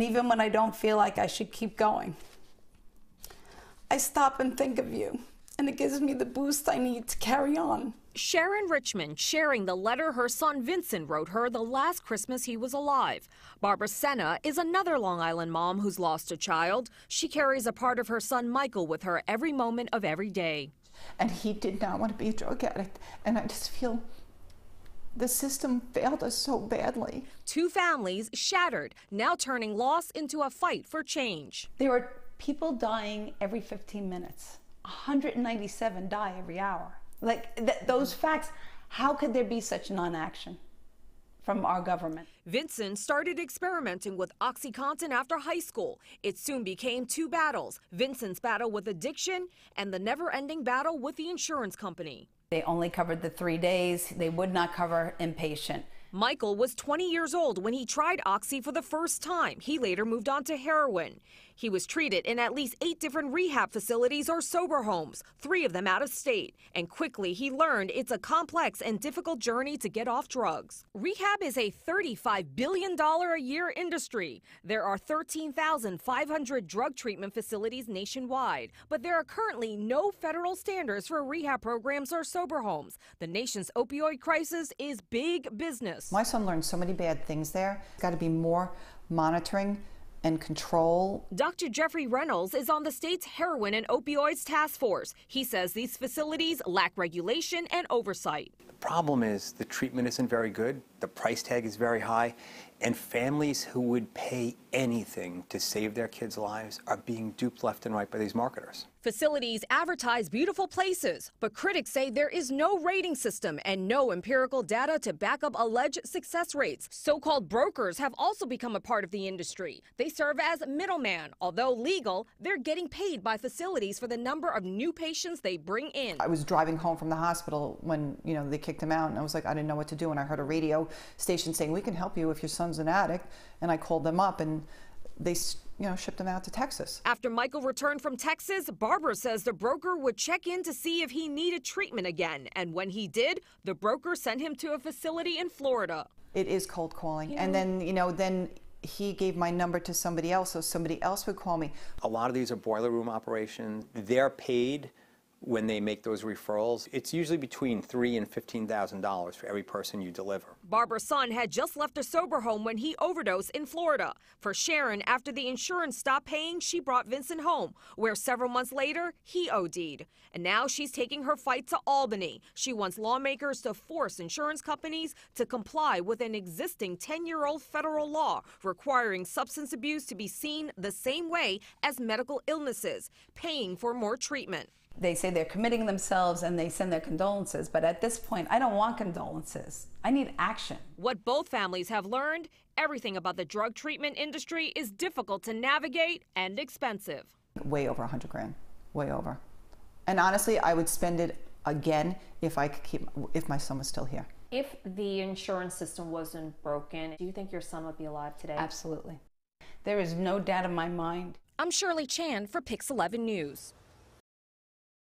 Even when I don't feel like I should keep going, I stop and think of you, and it gives me the boost I need to carry on. Sharon Richmond sharing the letter her son Vincent wrote her the last Christmas he was alive. Barbara Senna is another Long Island mom who's lost a child. She carries a part of her son Michael with her every moment of every day. And he did not want to be a drug addict, and I just feel the system failed us so badly. Two families shattered, now turning loss into a fight for change. There are people dying every 15 minutes. 197 die every hour. Like those facts, how could there be such non-action from our government? Vincent started experimenting with OxyContin after high school. It soon became two battles: Vincent's battle with addiction and the never-ending battle with the insurance company. They only covered the 3 days. They would not cover inpatient. Michael was 20 years old when he tried Oxy for the first time. He later moved on to heroin. He was treated in at least 8 different rehab facilities or sober homes, 3 of them out of state. And quickly he learned it's a complex and difficult journey to get off drugs. Rehab is a $35 billion a year industry. There are 13,500 drug treatment facilities nationwide, but there are currently no federal standards for rehab programs or sober homes. The nation's opioid crisis is big business. My son learned so many bad things there. There's got to be more monitoring and control. Dr. Jeffrey Reynolds is on the state's heroin and opioids task force. He says these facilities lack regulation and oversight. The problem is the treatment isn't very good, the price tag is very high, and families who would pay anything to save their kids' lives are being duped left and right by these marketers. Facilities advertise beautiful places, but critics say there is no rating system and no empirical data to back up alleged success rates. So-called brokers have also become a part of the industry. They serve as middleman. Although legal, they're getting paid by facilities for the number of new patients they bring in. I was driving home from the hospital when, they kicked him out, and I was like, I didn't know what to do, and I heard a radio station saying, we can help you if your son's an addict, and I called them up, and they shipped him out to Texas. After Michael returned from Texas, Barbara says the broker would check in to see if he needed treatment again. And when he did, the broker sent him to a facility in Florida. It is cold calling. And then, then he gave my number to somebody else, so somebody else would call me. A lot of these are boiler room operations. They're paid when they make those referrals. It's usually between $3,000 and $15,000 for every person you deliver. Barbara's son had just left a sober home when he overdosed in Florida. For Sharon, after the insurance stopped paying, she brought Vincent home, where several months later, he OD'd. And now she's taking her fight to Albany. She wants lawmakers to force insurance companies to comply with an existing 10-year-old federal law requiring substance abuse to be seen the same way as medical illnesses, paying for more treatment. They say they're committing themselves and they send their condolences, but at this point, I don't want condolences. I need action. What both families have learned, everything about the drug treatment industry is difficult to navigate and expensive. Way over 100 grand, way over. And honestly, I would spend it again if my son was still here. If the insurance system wasn't broken, do you think your son would be alive today? Absolutely. There is no doubt in my mind. I'm Shirley Chan for Pix 11 News.